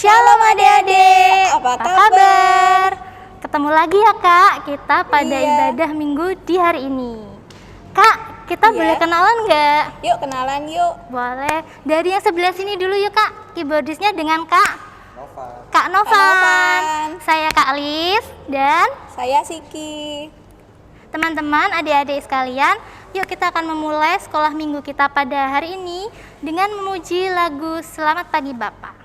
Shalom adik-adik, apa kabar? Ketemu lagi ya Kak, kita pada ibadah minggu di hari ini. Kak, kita boleh kenalan nggak? Yuk kenalan yuk. Boleh, dari yang sebelah sini dulu yuk Kak, keyboardisnya dengan Kak Kak Novan. Saya Kak Lis dan saya Siki. Teman-teman, adik-adik sekalian, yuk kita akan memulai sekolah minggu kita pada hari ini dengan memuji lagu Selamat Pagi Bapak.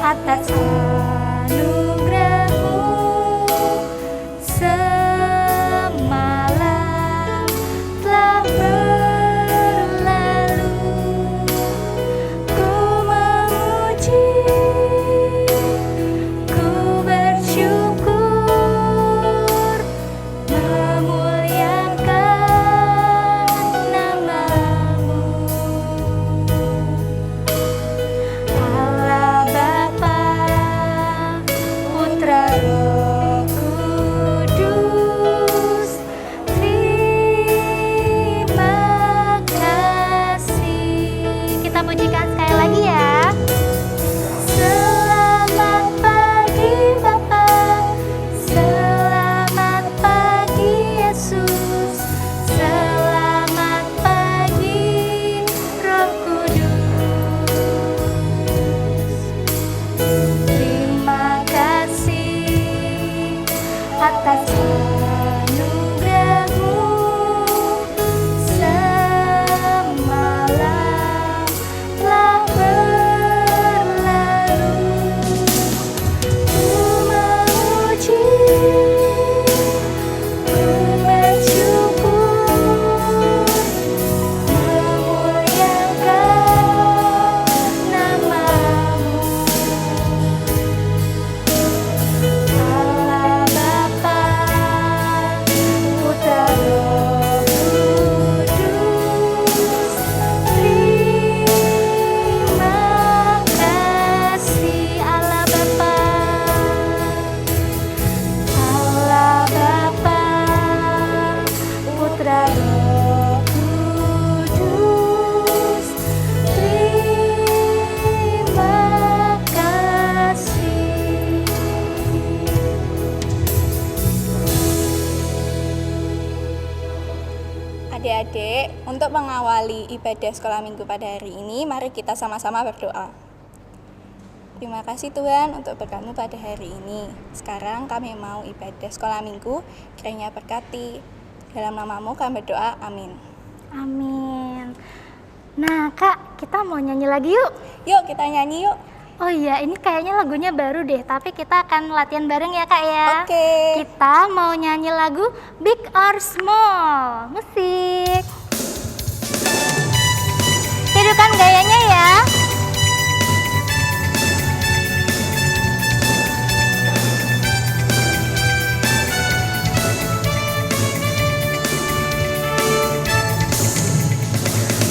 Atas anugerahmu semalam telah berlalu, ku memuji, ku bersyukur, memuliakan namamu. Roh Kudus, terima kasih. Kita pujikan sekali lagi ya. Selamat pagi Bapa, selamat pagi Yesus, selamat pagi Roh Kudus. Terima kasih atas anugerahmu semalam telah berlalu, ku memuji, ku bersyukur, memuliakan namamu. Allah Bapa, Putra, Roh Kudus, terima kasih. Allah Bapa, Allah Bapa, Putra, Roh Kudus, terima kasih. Adik-adik, untuk mengawali ibadah sekolah minggu pada hari ini, mari kita sama-sama berdoa. Terima kasih Tuhan untuk berkat-Mu pada hari ini. Sekarang kami mau ibadah sekolah minggu, kiranya berkati. Dalam nama-Mu kami berdoa, amin. Amin. Nah Kak, kita mau nyanyi lagi yuk. Yuk kita nyanyi yuk. Oh iya, ini kayaknya lagunya baru deh, tapi kita akan latihan bareng ya Kak ya. Oke. Kita mau nyanyi lagu Big or Small. Musik. Hidupkan gayanya ya.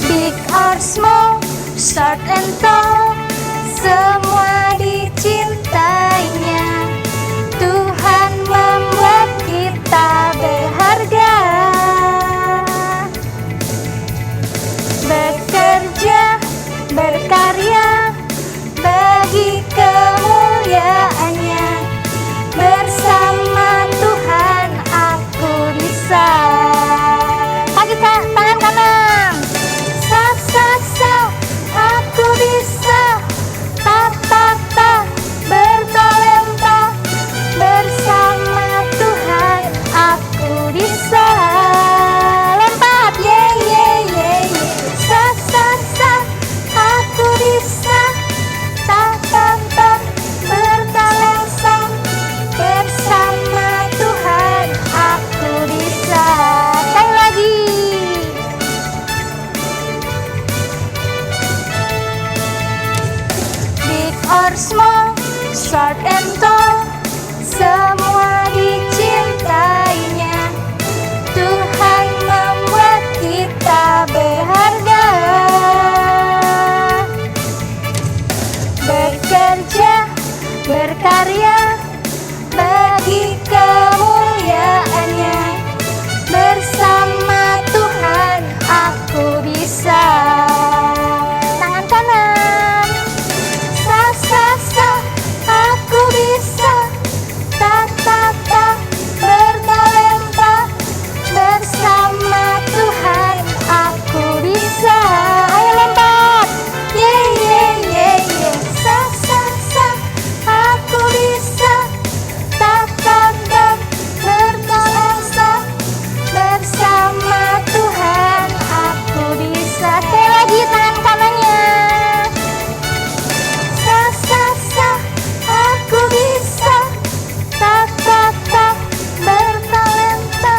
Big or small, short and tall, semua dicintainya. Tuhan membuat kita berharga. Bekerja, berkarya bagi kemuliaannya. Bersama Tuhan aku bisa. Kaki tangan kanan. Sa, sa, sa, aku bisa. or small, short and tall, semua dicintainya. Tuhan membuat kita berharga. Bekerja, berkarya bagi kemuliaannya. Bersama Tuhan aku bisa. Tangan kanan. Sa sa sa, aku bisa. Ta ta ta, bertalenta. Bersama Tuhan aku bisa. Ayo lompat. Ye ye ye ye. Sa sa sa, aku bisa. Ta ta ta, bertalenta. Bersama Tuhan aku bisa. Sekali lagi tangan kanannya. Sa sa sa, aku bisa. Ta ta ta, bertalenta.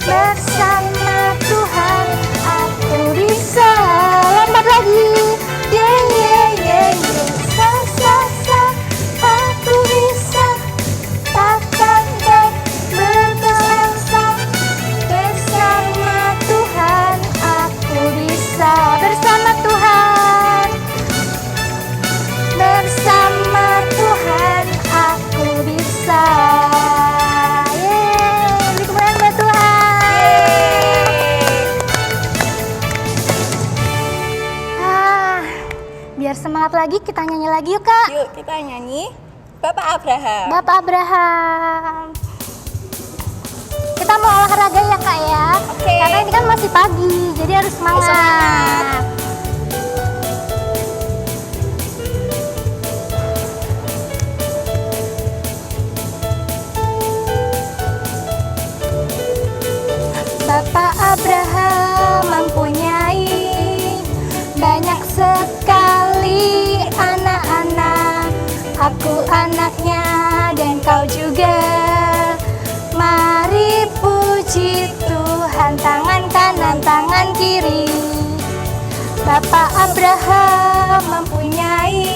Bersama Tuhan aku bisa. Lompat lagi. Ye ye ye ye. Sa sa sa, aku bisa. Ta ta ta, bertalenta. Bersama Tuhan aku bisa. Bersama Tuhan. Bersama Tuhan aku bisa. Yeay, beri kemuliaan buat Tuhan. Biar semangat lagi kita nyanyi lagi yuk Kak. Yuk kita nyanyi Bapak Abraham. Bapak Abraham. Kita mau olahraga ya Kak ya. Oke. Karena ini kan masih pagi, jadi harus semangat. semangat. Bapak Abraham mempunyai banyak sekali anak-anak. Aku anaknya dan kau juga. Mari puji Tuhan, tangan kanan, tangan kiri. Bapak Abraham mempunyai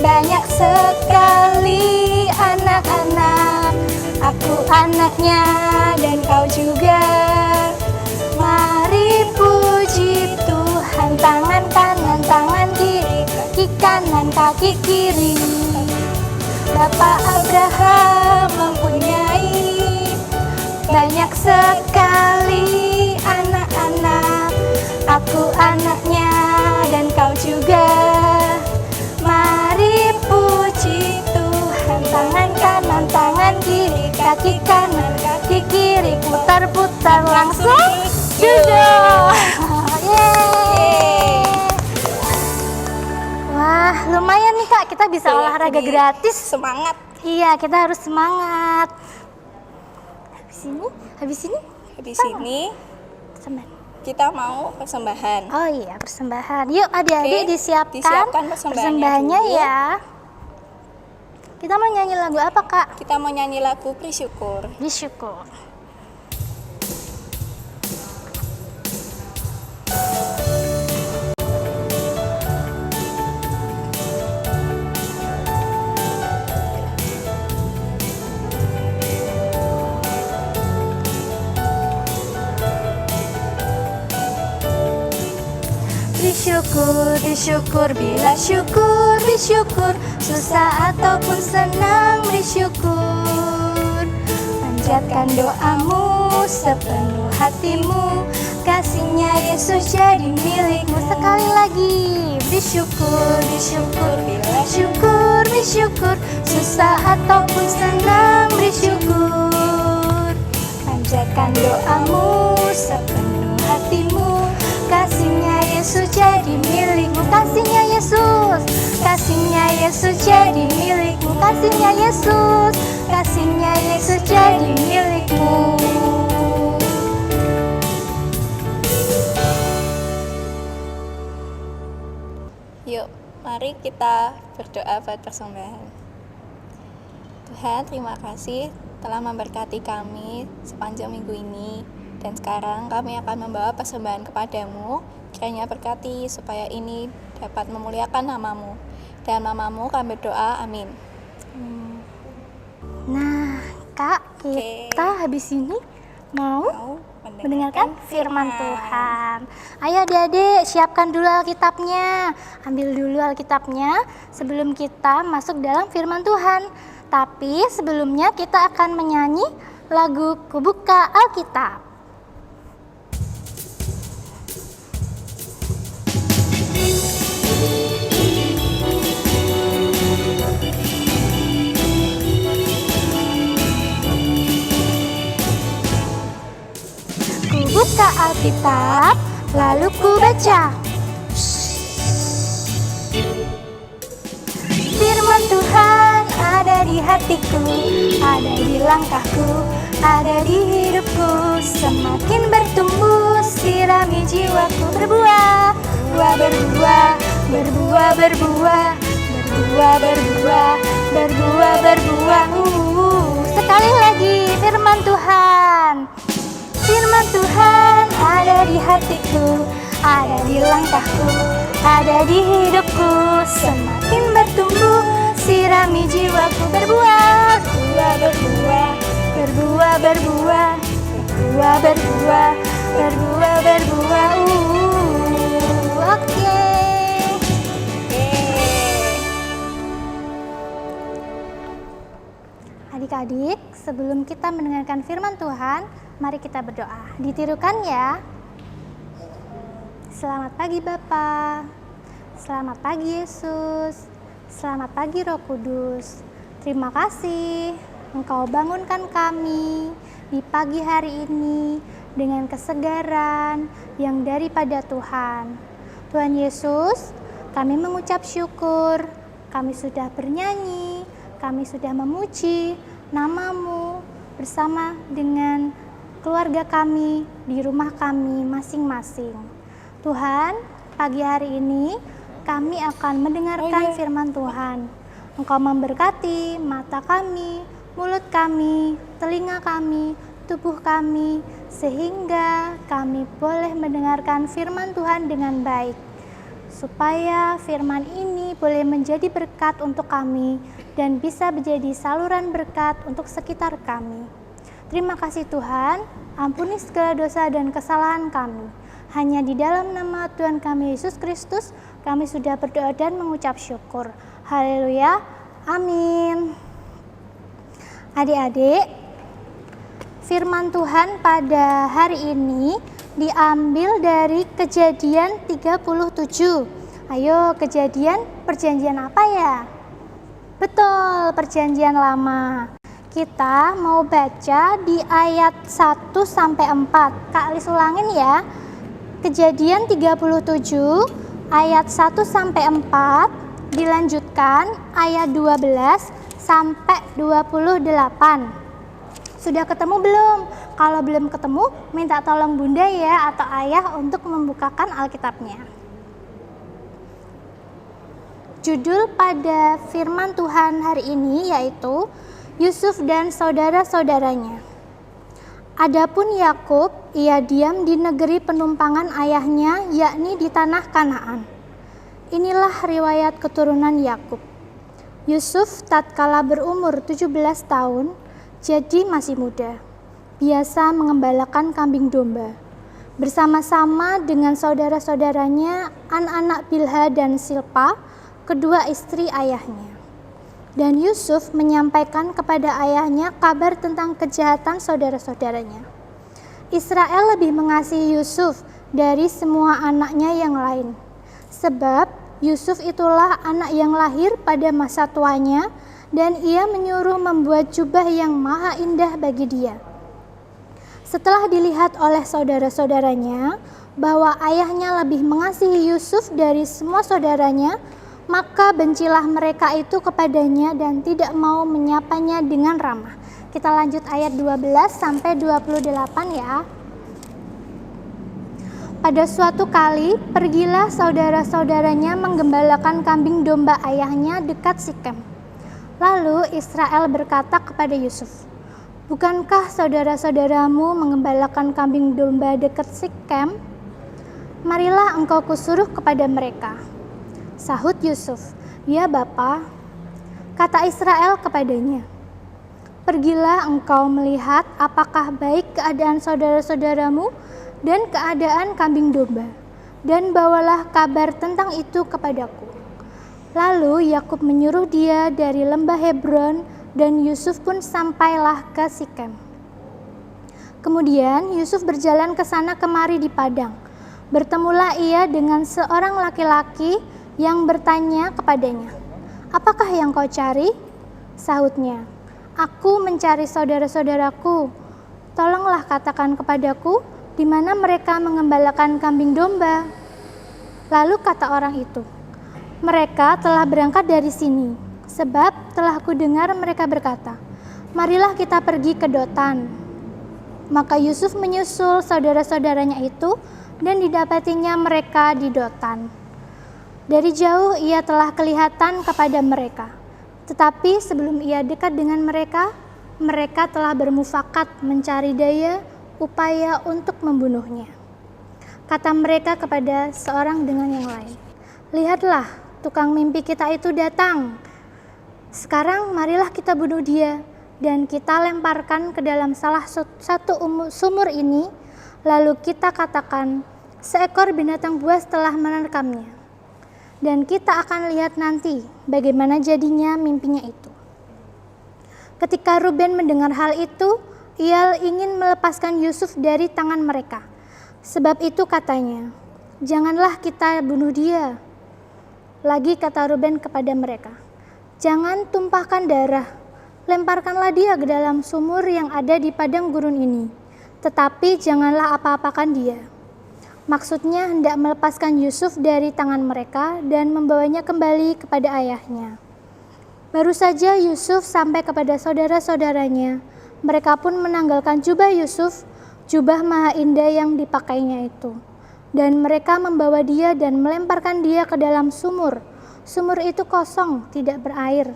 banyak sekali anak-anak. Aku anaknya dan kau juga. Mari puji Tuhan, tangan kanan, tangan kiri, kaki kanan, kaki kiri. Bapak Abraham mempunyai banyak sekali anak-anak. Aku anaknya dan kau juga. Mari puji Tuhan, tangan kanan, tangan kiri, kaki kanan, kaki kiri, putar-putar langsung judul. Yeay. Wah, lumayan nih Kak, kita bisa Iya, olahraga jadi gratis. Semangat. Iya, kita harus semangat. Habis ini Habis ini persembahan. kita mau persembahan. Oh iya, persembahan. Yuk adik-adik Oke, disiapkan disiapkan persembahannya dulu. ya. Kita mau nyanyi lagu apa Kak? Kita mau nyanyi lagu Bersyukur. Bersyukur. Bersyukur, bersyukur, bila syukur, bersyukur, susah ataupun senang, bersyukur. Panjatkan doamu sepenuh hatimu, kasihnya Yesus jadi milikmu. Sekali lagi, bersyukur, bersyukur, bila syukur, bersyukur, susah ataupun senang, bersyukur. Panjatkan doamu sepenuh hatimu, kasihnya Yesus jadi milikmu. Kasihnya Yesus, kasihnya Yesus jadi milikmu. Kasihnya Yesus, kasihnya Yesus jadi milikmu. Yuk, mari kita berdoa buat persembahan. Tuhan, terima kasih telah memberkati kami sepanjang minggu ini. Dan sekarang kami akan membawa persembahan kepadamu. Kiranya berkati supaya ini dapat memuliakan namamu. dan mamamu. Kami berdoa, amin. Nah, Kak, kita habis ini mau mendengarkan firman Tuhan. Ayo adik-adik, siapkan dulu Alkitabnya. Ambil dulu Alkitabnya sebelum kita masuk dalam firman Tuhan. Tapi sebelumnya kita akan menyanyi lagu Kubuka Alkitab. Buka Alkitab, lalu ku baca. Firman Tuhan ada di hatiku, ada di langkahku, ada di hidupku. Semakin bertumbuh, sirami jiwaku. Berbuah, berbuah, berbuah, berbuah, berbuah, berbuah, berbuah, berbuah. Sekali lagi firman Tuhan. Firman Tuhan ada di hatiku, ada di langkahku, ada di hidupku. Semakin bertumbuh, sirami jiwaku. Berbuah, berbuah, berbuah, berbuah, berbuah, berbuah, berbuah, berbuah. Oke. Adik-adik, sebelum kita mendengarkan firman Tuhan, mari kita berdoa. Ditirukan ya. Selamat pagi Bapa. Selamat pagi Yesus. Selamat pagi Roh Kudus. Terima kasih Engkau bangunkan kami di pagi hari ini dengan kesegaran yang daripada Tuhan. Tuhan Yesus, kami mengucap syukur. Kami sudah bernyanyi, kami sudah memuji nama-Mu bersama dengan keluarga kami, di rumah kami masing-masing. Tuhan, pagi hari ini kami akan mendengarkan firman Tuhan. Engkau memberkati mata kami, mulut kami, telinga kami, tubuh kami, sehingga kami boleh mendengarkan firman Tuhan dengan baik. Supaya firman ini boleh menjadi berkat untuk kami dan bisa menjadi saluran berkat untuk sekitar kami. Terima kasih Tuhan, ampuni segala dosa dan kesalahan kami. Hanya di dalam nama Tuhan kami Yesus Kristus, kami sudah berdoa dan mengucap syukur. Haleluya, amin. Adik-adik, firman Tuhan pada hari ini diambil dari Kejadian 37. Ayo, Kejadian perjanjian apa ya? Betul, perjanjian lama. Kita mau baca di ayat 1-4. Kak Lis ulangin ya. Kejadian 37 ayat 1-4, dilanjutkan ayat 12 sampai 28. Sudah ketemu belum? Kalau belum ketemu, minta tolong Bunda ya atau Ayah untuk membukakan Alkitabnya. Judul pada firman Tuhan hari ini yaitu Yusuf dan saudara-saudaranya. Adapun Yakub, ia diam di negeri penumpangan ayahnya, yakni di tanah Kanaan. Inilah riwayat keturunan Yakub. Yusuf tatkala berumur 17 tahun, jadi masih muda, biasa mengembalakan kambing domba. Bersama-sama dengan saudara-saudaranya, anak-anak Bilha dan Silpa, kedua istri ayahnya. Dan Yusuf menyampaikan kepada ayahnya kabar tentang kejahatan saudara-saudaranya. Israel lebih mengasihi Yusuf dari semua anaknya yang lain. Sebab Yusuf itulah anak yang lahir pada masa tuanya, dan ia menyuruh membuat jubah yang maha indah bagi dia. Setelah dilihat oleh saudara-saudaranya bahwa ayahnya lebih mengasihi Yusuf dari semua saudaranya, maka bencilah mereka itu kepadanya dan tidak mau menyapanya dengan ramah. Kita lanjut ayat 12-28 ya. Pada suatu kali, pergilah saudara-saudaranya menggembalakan kambing domba ayahnya dekat Sikem. Lalu Israel berkata kepada Yusuf, "Bukankah saudara-saudaramu menggembalakan kambing domba dekat Sikem? Marilah engkau kusuruh kepada mereka." Sahut Yusuf, "Ya Bapa," kata Israel kepadanya, "pergilah engkau melihat apakah baik keadaan saudara-saudaramu dan keadaan kambing domba, dan bawalah kabar tentang itu kepadaku." Lalu Yakub menyuruh dia dari lembah Hebron, dan Yusuf pun sampailah ke Sikem. Kemudian Yusuf berjalan ke sana kemari di padang. Bertemulah ia dengan seorang laki-laki yang bertanya kepadanya, "Apakah yang kau cari?" Sahutnya, "Aku mencari saudara-saudaraku. Tolonglah katakan kepadaku di mana mereka mengembalakan kambing domba." Lalu kata orang itu, "Mereka telah berangkat dari sini, sebab telah kudengar mereka berkata, 'Marilah kita pergi ke Dotan.'" Maka Yusuf menyusul saudara-saudaranya itu, dan didapatinya mereka di Dotan. Dari jauh ia telah kelihatan kepada mereka, tetapi sebelum ia dekat dengan mereka, mereka telah bermufakat mencari daya upaya untuk membunuhnya. Kata mereka kepada seorang dengan yang lain, "Lihatlah, tukang mimpi kita itu datang. Sekarang marilah kita bunuh dia, dan kita lemparkan ke dalam salah satu sumur ini, lalu kita katakan, 'Seekor binatang buas telah menerkamnya.' Dan kita akan lihat nanti bagaimana jadinya mimpinya itu." Ketika Ruben mendengar hal itu, ia ingin melepaskan Yusuf dari tangan mereka. Sebab itu katanya, "Janganlah kita bunuh dia." Lagi kata Ruben kepada mereka, "Jangan tumpahkan darah. Lemparkanlah dia ke dalam sumur yang ada di padang gurun ini, tetapi janganlah apa-apakan dia." Maksudnya hendak melepaskan Yusuf dari tangan mereka dan membawanya kembali kepada ayahnya. Baru saja Yusuf sampai kepada saudara-saudaranya, mereka pun menanggalkan jubah Yusuf, jubah maha indah yang dipakainya itu, dan mereka membawa dia dan melemparkan dia ke dalam sumur. Sumur itu kosong, tidak berair.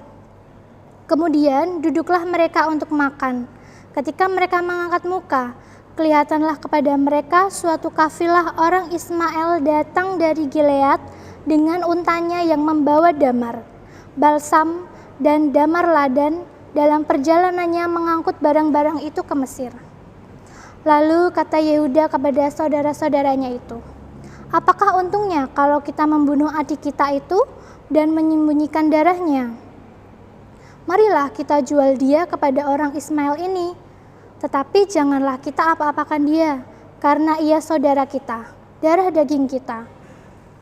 Kemudian duduklah mereka untuk makan. Ketika mereka mengangkat muka, kelihatanlah kepada mereka suatu kafilah orang Ismail datang dari Gilead dengan untanya yang membawa damar, balsam, dan damar ladan dalam perjalanannya mengangkut barang-barang itu ke Mesir. Lalu kata Yehuda kepada saudara-saudaranya itu, "Apakah untungnya kalau kita membunuh adik kita itu dan menyembunyikan darahnya? Marilah kita jual dia kepada orang Ismail ini, tetapi janganlah kita apa-apakan dia, karena ia saudara kita, darah daging kita."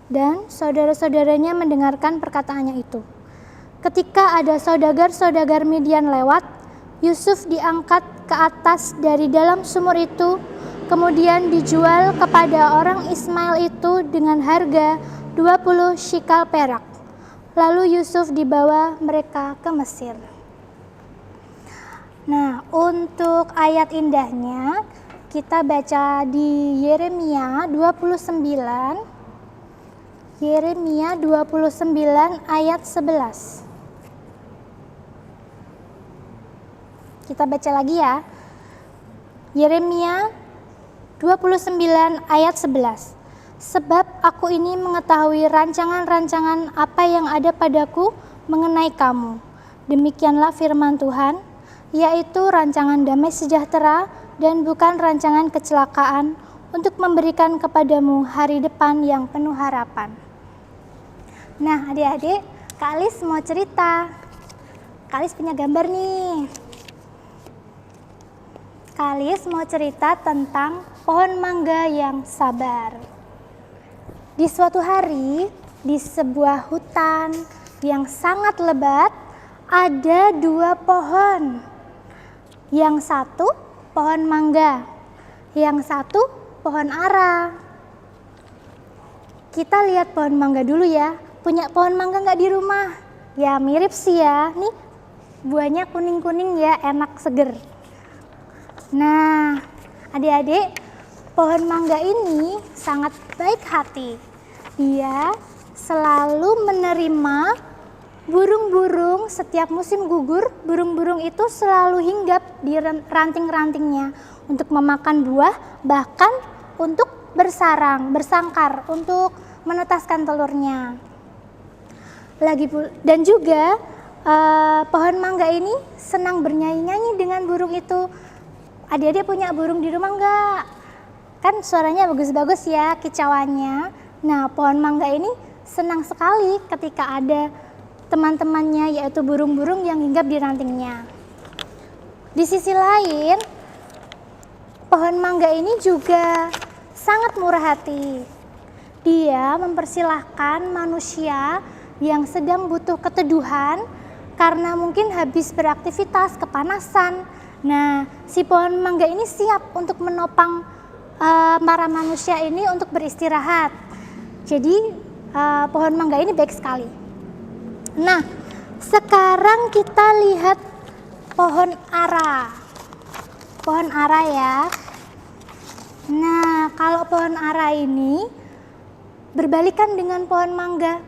Dan saudara-saudaranya mendengarkan perkataannya itu. Ketika ada saudagar-saudagar Midian lewat, Yusuf diangkat ke atas dari dalam sumur itu, kemudian dijual kepada orang Ismail itu dengan harga 20 shikal perak. Lalu Yusuf dibawa mereka ke Mesir. Nah, untuk ayat indahnya kita baca di Yeremia 29. Yeremia 29 ayat 11. Kita baca lagi ya. Yeremia 29 ayat 11. "Sebab aku ini mengetahui rancangan-rancangan apa yang ada padaku mengenai kamu. Demikianlah firman Tuhan, yaitu rancangan damai sejahtera dan bukan rancangan kecelakaan, untuk memberikan kepadamu hari depan yang penuh harapan." Nah adik-adik, Kak Alis mau cerita. Kak Alis punya gambar nih. Kak Alis mau cerita tentang pohon mangga yang sabar. Di suatu hari, di sebuah hutan yang sangat lebat, ada 2 pohon. Yang satu pohon mangga, yang satu pohon ara. Kita lihat pohon mangga dulu ya. Punya pohon mangga nggak di rumah? Ya mirip sih ya. Nih buahnya kuning-kuning ya, enak seger. Nah adik-adik, pohon mangga ini sangat baik hati. Dia selalu menerima burung-burung. Setiap musim gugur, burung-burung itu selalu hinggap di ranting-rantingnya untuk memakan buah, bahkan untuk bersarang, bersangkar, untuk menetaskan telurnya. Dan juga pohon mangga ini senang bernyanyi-nyanyi dengan burung itu. Adik-adik punya burung di rumah enggak? Kan suaranya bagus-bagus ya kicauannya. Nah, pohon mangga ini senang sekali ketika ada teman-temannya, yaitu burung-burung yang hinggap di rantingnya. Di sisi lain, pohon mangga ini juga sangat murah hati. Dia mempersilahkan manusia yang sedang butuh keteduhan karena mungkin habis beraktivitas kepanasan. Nah, si pohon mangga ini siap untuk menopang para manusia ini untuk beristirahat. Jadi pohon mangga ini baik sekali. Nah, sekarang kita lihat pohon ara. Pohon ara ya. Nah, kalau pohon ara ini berbalikan dengan pohon mangga.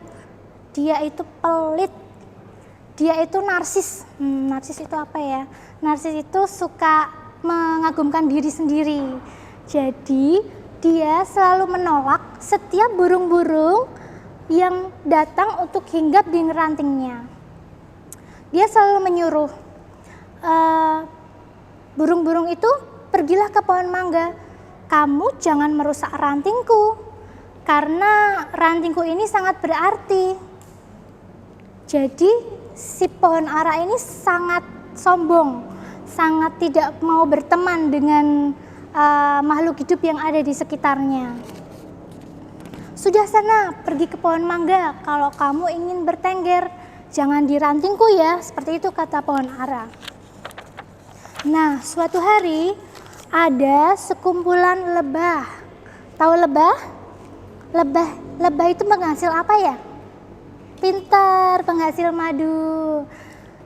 Dia itu pelit. Dia itu narsis. Narsis itu apa ya? Narsis itu suka mengagumkan diri sendiri. Jadi dia selalu menolak setiap burung-burung yang datang untuk hinggap di rantingnya. Dia selalu menyuruh burung-burung itu, pergilah ke pohon mangga. Kamu jangan merusak rantingku, karena rantingku ini sangat berarti. Jadi si pohon ara ini sangat sombong, sangat tidak mau berteman dengan makhluk hidup yang ada di sekitarnya. Sudah sana, pergi ke pohon mangga kalau kamu ingin bertengger. Jangan di rantingku ya, seperti itu kata pohon ara. Nah, suatu hari ada sekumpulan lebah. Tahu lebah? Lebah itu penghasil apa ya? Pintar, penghasil madu.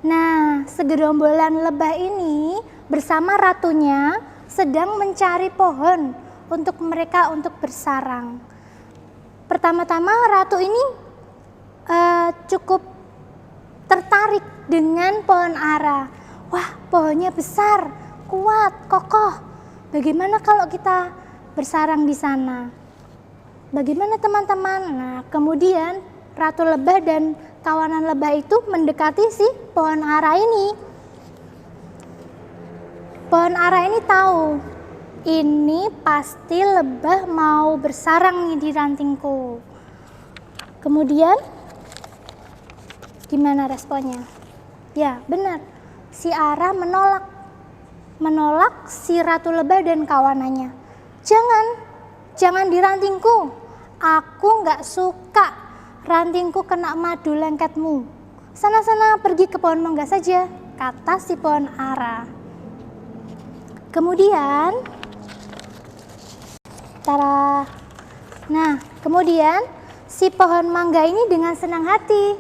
Nah, segerombolan lebah ini bersama ratunya sedang mencari pohon untuk mereka untuk bersarang. Pertama-tama ratu ini cukup tertarik dengan pohon ara. Wah, pohonnya besar, kuat, kokoh. Bagaimana kalau kita bersarang di sana? Bagaimana teman-teman? Nah, kemudian ratu lebah dan kawanan lebah itu mendekati si pohon ara ini. Pohon ara ini tahu, ini pasti lebah mau bersarang nih di rantingku. Kemudian gimana responnya? Ya, benar. Si ara menolak si ratu lebah dan kawanannya. Jangan di rantingku. Aku nggak suka rantingku kena madu lengketmu. Sana-sana pergi ke pohon mangga saja, kata si pohon ara. Kemudian, kemudian si pohon mangga ini dengan senang hati,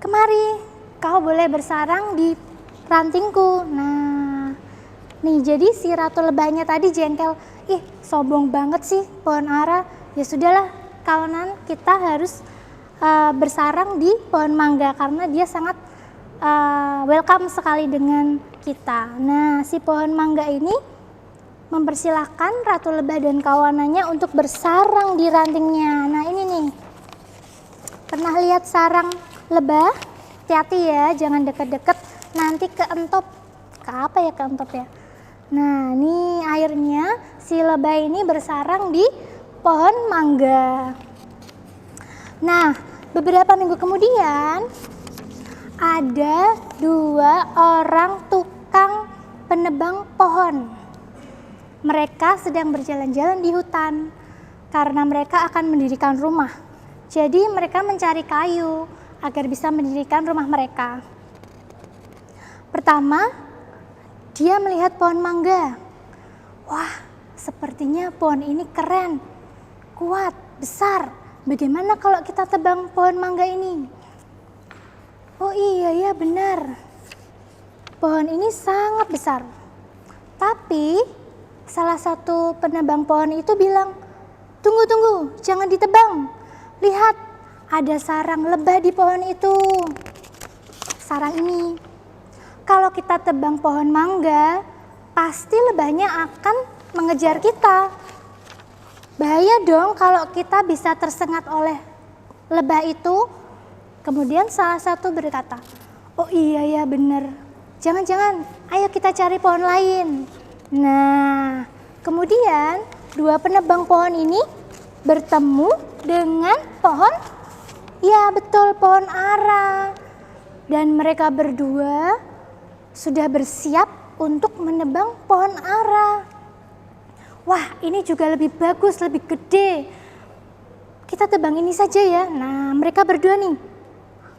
kemari, kau boleh bersarang di rantingku. Nah, nih jadi si ratu lebahnya tadi jengkel, sombong banget sih pohon ara. Ya sudahlah, kawanan, kita harus bersarang di pohon mangga karena dia sangat welcome sekali dengan kita. Nah, si pohon mangga ini mempersilahkan ratu lebah dan kawanannya untuk bersarang di rantingnya. Nah, ini nih. Pernah lihat sarang lebah? Hati-hati ya, jangan deket-deket, nanti keentop. Apa ya keentop ya? Nah, ini akhirnya si lebah ini bersarang di pohon mangga. Nah, beberapa minggu kemudian ada 2 orang tukang penebang pohon. Mereka sedang berjalan-jalan di hutan karena mereka akan mendirikan rumah. Jadi mereka mencari kayu agar bisa mendirikan rumah mereka. Pertama, dia melihat pohon mangga. Wah, sepertinya pohon ini keren, kuat, besar. Bagaimana kalau kita tebang pohon mangga ini? Oh iya ya, benar. Pohon ini sangat besar. Tapi salah satu penebang pohon itu bilang, tunggu, jangan ditebang. Lihat, ada sarang lebah di pohon itu. Sarang ini. Kalau kita tebang pohon mangga, pasti lebahnya akan mengejar kita. Bahaya dong kalau kita bisa tersengat oleh lebah itu. Kemudian salah satu berkata, "Oh iya ya benar, jangan-jangan ayo kita cari pohon lain." Nah, kemudian dua penebang pohon ini bertemu dengan pohon, ya betul, pohon ara. Dan mereka berdua sudah bersiap untuk menebang pohon ara. Wah, ini juga lebih bagus, lebih gede. Kita tebang ini saja ya. Nah, mereka berdua nih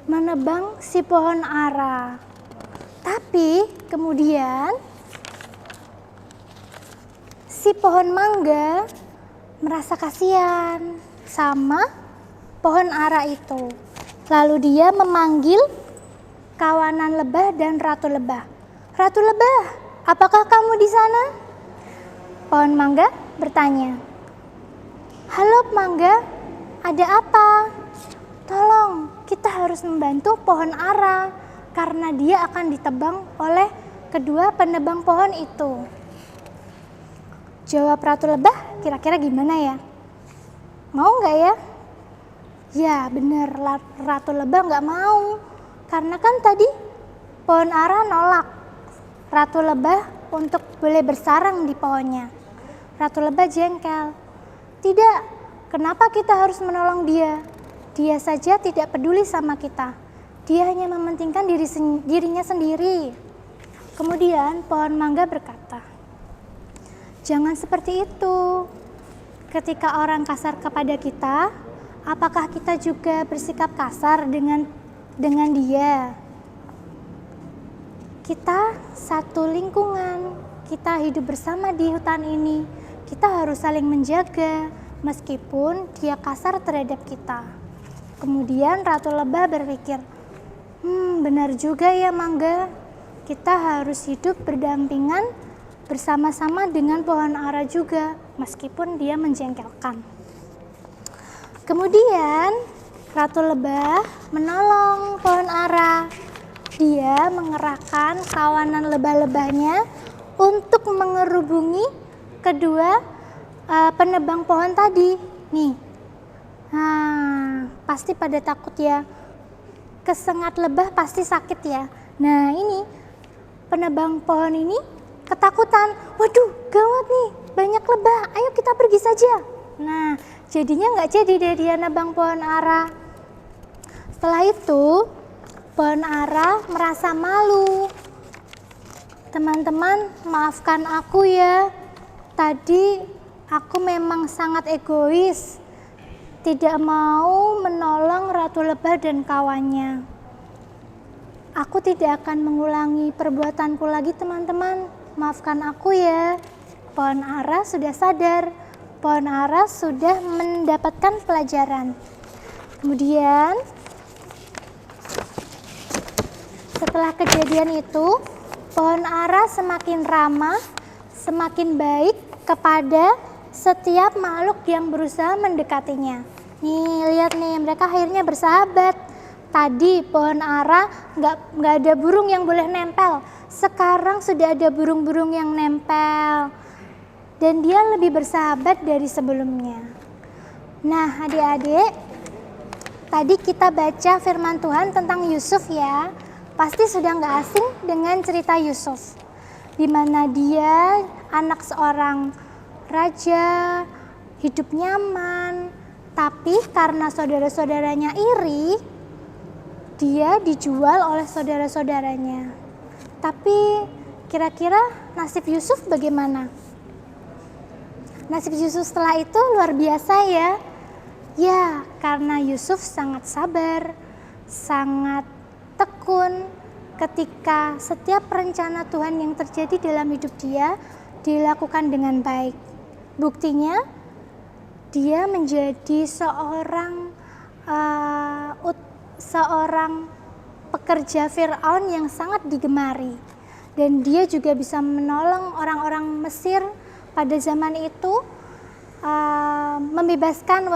menebang si pohon ara. Tapi kemudian si pohon mangga merasa kasihan sama pohon ara itu. Lalu dia memanggil kawanan lebah dan ratu lebah. "Ratu lebah, apakah kamu di sana?" Pohon mangga bertanya. "Halo mangga, ada apa? Tolong, kita harus membantu pohon ara karena dia akan ditebang oleh kedua penebang pohon itu." Jawab ratu lebah, kira-kira gimana ya? Mau nggak ya? Ya bener, ratu lebah nggak mau. Karena kan tadi pohon ara nolak ratu lebah untuk boleh bersarang di pohonnya. Ratu lebah jengkel. "Tidak, kenapa kita harus menolong dia? Dia saja tidak peduli sama kita. Dia hanya mementingkan dirinya sendiri." Kemudian pohon mangga berkata, "Jangan seperti itu. Ketika orang kasar kepada kita, apakah kita juga bersikap kasar dengan dia? Kita satu lingkungan, kita hidup bersama di hutan ini. Kita harus saling menjaga meskipun dia kasar terhadap kita." Kemudian ratu lebah berpikir, benar juga ya mangga. Kita harus hidup berdampingan bersama-sama dengan pohon ara juga meskipun dia menjengkelkan. Kemudian ratu lebah menolong pohon ara. Dia mengerahkan kawanan lebah-lebahnya untuk mengerubungi kedua penebang pohon tadi. Nih, pasti pada takut ya. Kesengat lebah pasti sakit ya. Nah ini penebang pohon ini ketakutan. Waduh, gawat nih, banyak lebah. Ayo kita pergi saja. Nah, jadinya nggak jadi deh dia nebang pohon ara. Setelah itu, pohon ara merasa malu. "Teman-teman, maafkan aku ya. Tadi aku memang sangat egois, tidak mau menolong ratu lebah dan kawannya. Aku tidak akan mengulangi perbuatanku lagi teman-teman. Maafkan aku ya." Pohon ara sudah sadar. Pohon ara sudah mendapatkan pelajaran. Kemudian setelah kejadian itu, pohon ara semakin ramah, semakin baik kepada setiap makhluk yang berusaha mendekatinya. Nih, lihat nih, mereka akhirnya bersahabat. Tadi pohon ara nggak ada burung yang boleh nempel. Sekarang sudah ada burung-burung yang nempel. Dan dia lebih bersahabat dari sebelumnya. Nah, adik-adik, tadi kita baca firman Tuhan tentang Yusuf ya. Pasti sudah nggak asing dengan cerita Yusuf, di mana dia anak seorang raja, hidup nyaman, tapi karena saudara-saudaranya iri, dia dijual oleh saudara-saudaranya. Tapi kira-kira nasib Yusuf bagaimana? Nasib Yusuf setelah itu luar biasa ya. Ya, karena Yusuf sangat sabar, sangat tekun ketika setiap rencana Tuhan yang terjadi dalam hidup dia dilakukan dengan baik. Buktinya, dia menjadi seorang pekerja Firaun yang sangat digemari. Dan dia juga bisa menolong orang-orang Mesir pada zaman itu, membebaskan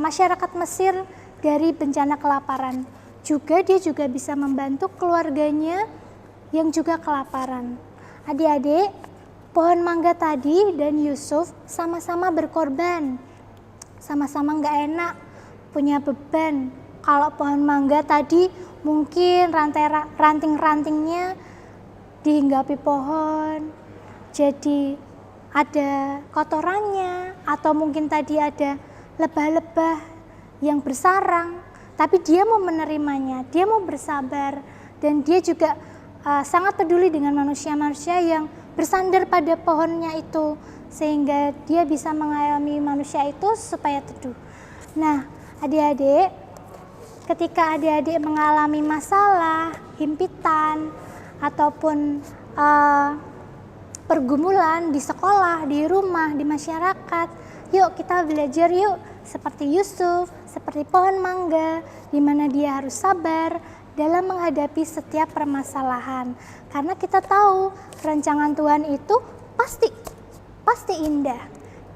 masyarakat Mesir dari bencana kelaparan. Juga dia juga bisa membantu keluarganya yang juga kelaparan. Adik-adik, pohon mangga tadi dan Yusuf sama-sama berkorban. Sama-sama gak enak, punya beban, Kalau pohon mangga tadi mungkin ranting-rantingnya dihinggapi pohon, jadi ada kotorannya, atau mungkin tadi ada lebah-lebah yang bersarang, tapi dia mau menerimanya, dia mau bersabar, dan dia juga sangat peduli dengan manusia-manusia yang bersandar pada pohonnya itu, sehingga dia bisa mengayomi manusia itu supaya teduh. Nah, adik-adik, ketika adik-adik mengalami masalah, himpitan, ataupun pergumulan di sekolah, di rumah, di masyarakat, yuk kita belajar yuk seperti Yusuf, seperti pohon mangga, di mana dia harus sabar dalam menghadapi setiap permasalahan. Karena kita tahu rancangan Tuhan itu pasti indah.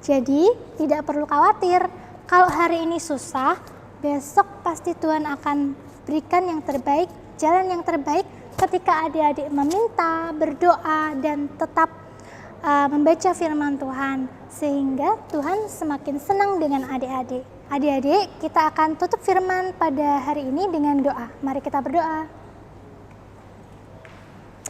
Jadi tidak perlu khawatir kalau hari ini susah, besok pasti Tuhan akan berikan yang terbaik, jalan yang terbaik ketika adik-adik meminta, berdoa, dan tetap membaca firman Tuhan, sehingga Tuhan semakin senang dengan adik-adik. Adik-adik, kita akan tutup firman pada hari ini dengan doa. Mari kita berdoa.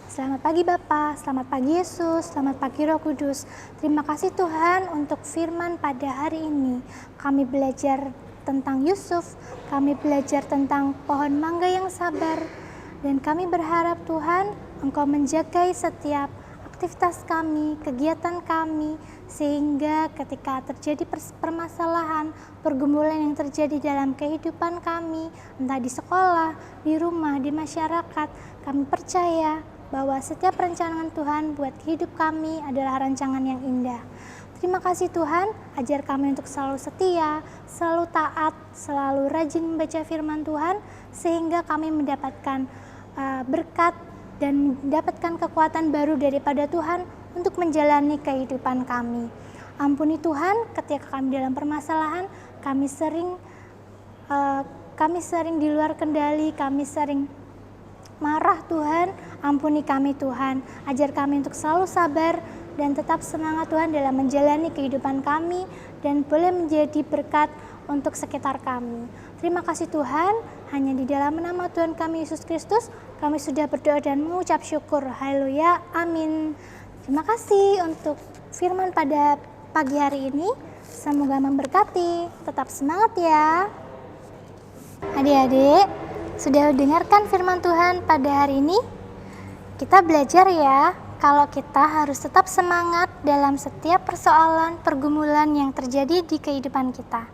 Selamat pagi Bapa, selamat pagi Yesus, selamat pagi Roh Kudus. Terima kasih Tuhan untuk firman pada hari ini. Kami belajar tentang Yusuf, kami belajar tentang pohon mangga yang sabar, dan kami berharap Tuhan Engkau menjagai setiap aktivitas kami, kegiatan kami, sehingga ketika terjadi permasalahan, pergumulan yang terjadi dalam kehidupan kami, entah di sekolah, di rumah, di masyarakat, kami percaya bahwa setiap rancangan Tuhan buat hidup kami adalah rancangan yang indah. Terima kasih Tuhan, ajar kami untuk selalu setia, selalu taat, selalu rajin membaca firman Tuhan, sehingga kami mendapatkan berkat dan mendapatkan kekuatan baru daripada Tuhan untuk menjalani kehidupan kami. Ampuni Tuhan, ketika kami dalam permasalahan, kami sering di luar kendali, kami sering marah Tuhan. Ampuni kami Tuhan, ajar kami untuk selalu sabar dan tetap semangat Tuhan dalam menjalani kehidupan kami, dan boleh menjadi berkat untuk sekitar kami. Terima kasih Tuhan, hanya di dalam nama Tuhan kami Yesus Kristus, kami sudah berdoa dan mengucap syukur. Haleluya, amin. Terima kasih untuk firman pada pagi hari ini. Semoga memberkati. Tetap semangat ya. Adik-adik, sudah dengarkan firman Tuhan pada hari ini? Kita belajar ya, kalau kita harus tetap semangat dalam setiap persoalan, pergumulan yang terjadi di kehidupan kita.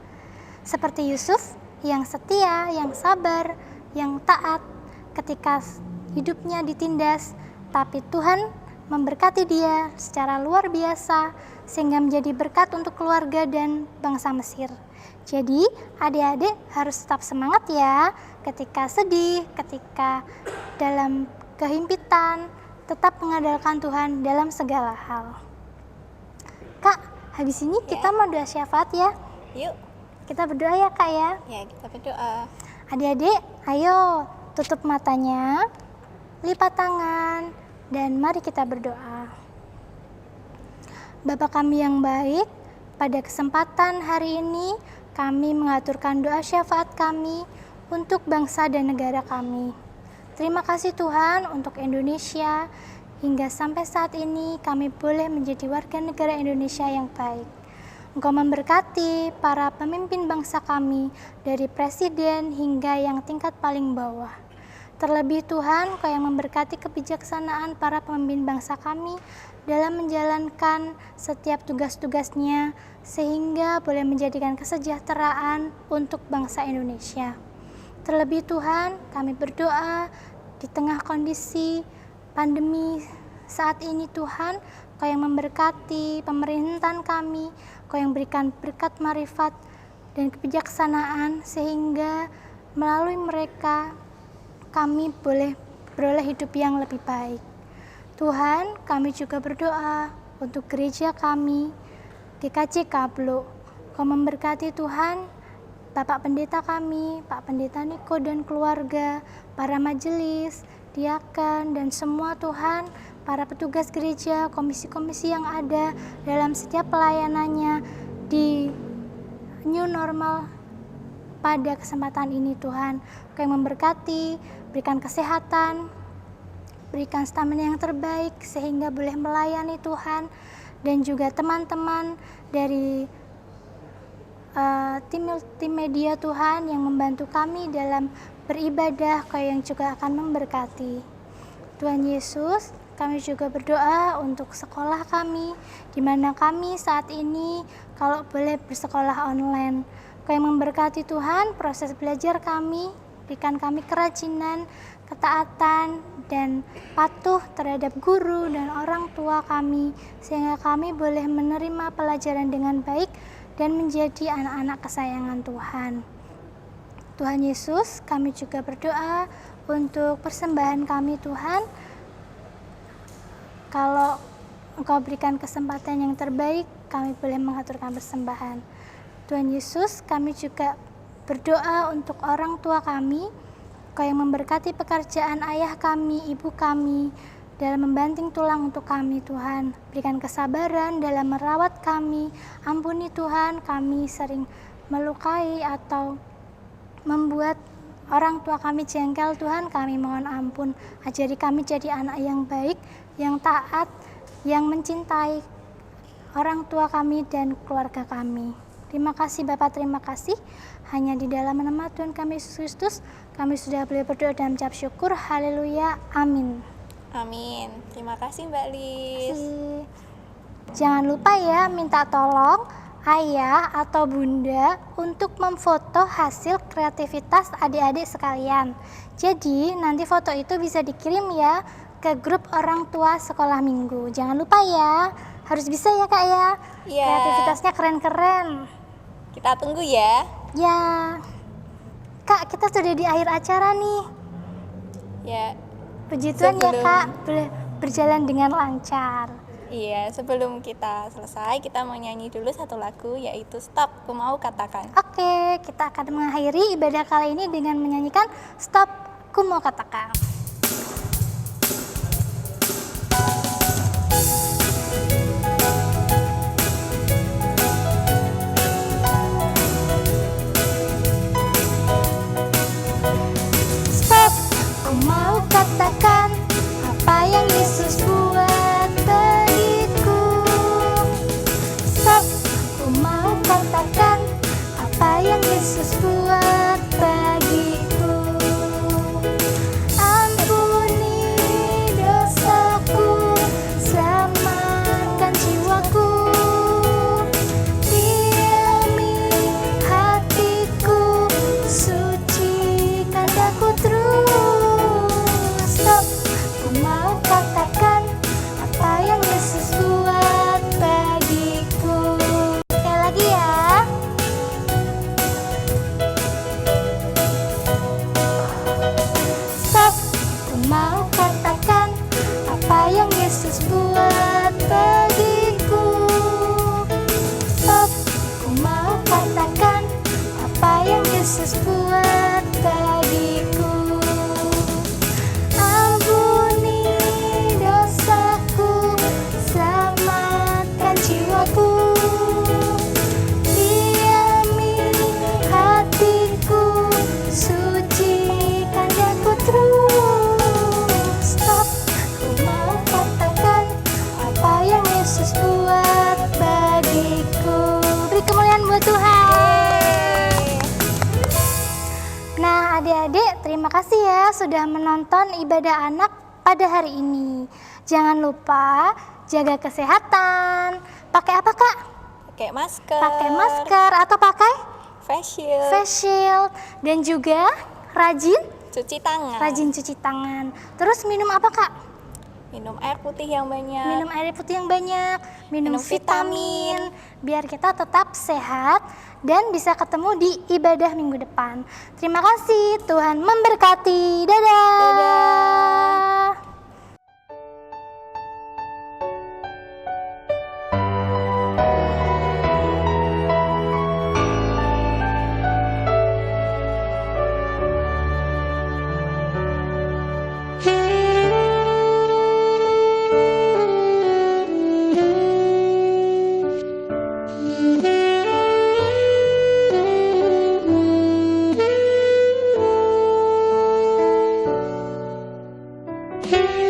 Seperti Yusuf yang setia, yang sabar, yang taat ketika hidupnya ditindas, tapi Tuhan memberkati dia secara luar biasa sehingga menjadi berkat untuk keluarga dan bangsa Mesir. Jadi adik-adik harus tetap semangat ya, ketika sedih, ketika dalam kehimpitan, tetap mengandalkan Tuhan dalam segala hal. Kak, habis ini kita mau doa syafaat ya? Yuk. Kita berdoa ya Kak ya? Ya, kita berdoa. Adik-adik, ayo tutup matanya, lipat tangan, dan mari kita berdoa. Bapa kami yang baik, pada kesempatan hari ini kami mengaturkan doa syafaat kami untuk bangsa dan negara kami. Terima kasih Tuhan untuk Indonesia, hingga sampai saat ini kami boleh menjadi warga negara Indonesia yang baik. Engkau memberkati para pemimpin bangsa kami, dari presiden hingga yang tingkat paling bawah. Terlebih Tuhan, Engkau yang memberkati kebijaksanaan para pemimpin bangsa kami dalam menjalankan setiap tugas-tugasnya, sehingga boleh menjadikan kesejahteraan untuk bangsa Indonesia. Terlebih Tuhan, kami berdoa di tengah kondisi pandemi saat ini Tuhan, Kau yang memberkati pemerintahan kami, Kau yang berikan berkat marifat dan kebijaksanaan, sehingga melalui mereka kami boleh beroleh hidup yang lebih baik. Tuhan, kami juga berdoa untuk gereja kami, GKJ Kablo. Kau memberkati Tuhan, Bapak Pendeta kami, Pak Pendeta Niko dan keluarga, para majelis, diakan, dan semua Tuhan, para petugas gereja, komisi-komisi yang ada dalam setiap pelayanannya di new normal pada kesempatan ini Tuhan. Kau yang memberkati, berikan kesehatan, berikan stamina yang terbaik sehingga boleh melayani Tuhan, dan juga teman-teman dari tim media Tuhan yang membantu kami dalam beribadah, Kau yang juga akan memberkati. Tuhan Yesus, kami juga berdoa untuk sekolah kami, di mana kami saat ini kalau boleh bersekolah online. Kau yang memberkati Tuhan proses belajar kami, berikan kami kerajinan, ketaatan, dan patuh terhadap guru dan orang tua kami, sehingga kami boleh menerima pelajaran dengan baik dan menjadi anak-anak kesayangan Tuhan. Tuhan Yesus, kami juga berdoa untuk persembahan kami Tuhan. Kalau Engkau berikan kesempatan yang terbaik, kami boleh mengaturkan persembahan. Tuhan Yesus, kami juga berdoa untuk orang tua kami, Kau yang memberkati pekerjaan ayah kami, ibu kami, dalam membanting tulang untuk kami Tuhan. Berikan kesabaran dalam merawat kami. Ampuni Tuhan, kami sering melukai atau membuat orang tua kami jengkel Tuhan, kami mohon ampun. Ajari kami jadi anak yang baik, yang taat, yang mencintai orang tua kami dan keluarga kami. Terima kasih Bapak, terima kasih. Hanya di dalam nama Tuhan kami Yesus Kristus, kami sudah boleh berdoa dan mengucap syukur. Haleluya, amin. Amin. Terima kasih Mbak Lis. Jangan lupa ya, minta tolong ayah atau bunda untuk memfoto hasil kreativitas adik-adik sekalian. Jadi nanti foto itu bisa dikirim ya ke grup orang tua sekolah minggu. Jangan lupa ya, harus bisa ya Kak ya. Iya. Kreativitasnya keren-keren. Kita tunggu ya. Ya, Kak, kita sudah di akhir acara nih. Ya. Puji Tuhan ya Kak, berjalan dengan lancar. Iya, sebelum kita selesai, kita mau nyanyi dulu satu lagu, yaitu Stop, Ku Mau Katakan. Oke, kita akan mengakhiri ibadah kali ini dengan menyanyikan Stop, Ku Mau Katakan. Stop, ku mau katakan apa yang Yesus buat bagiku. Stop, ku mau katakan apa yang Yesus buat bagiku. Ampuni dosaku, selamatkan jiwaku. Diami hatiku, sucikan daku terus. Stop, ku mau katakan apa yang Yesus buat bagiku. Sekali lagi ya. Stop, ku mau katakan apa yang Yesus buat bagiku. Stop, ku mau katakan apa yang Yesus buat bagiku. Ampuni dosaku, selamatkan jiwaku. Diami hatiku, sucikan daku terus. Stop, ku mau katakan apa yang Yesus buat bagiku. Beri kemuliaan buat Tuhan. Nah adik-adik, terima kasih ya sudah menonton ibadah anak pada hari ini. Jangan lupa jaga kesehatan. Pakai apa Kak? Pakai masker. Pakai masker atau pakai Face shield. face shield. Dan juga rajin Cuci tangan. cuci tangan. Terus minum apa Kak? Minum air putih yang banyak. Minum air putih yang banyak, minum Minum vitamin, biar kita tetap sehat dan bisa ketemu di ibadah minggu depan. Terima kasih, Tuhan memberkati. Dadah. Dadah. Thank you.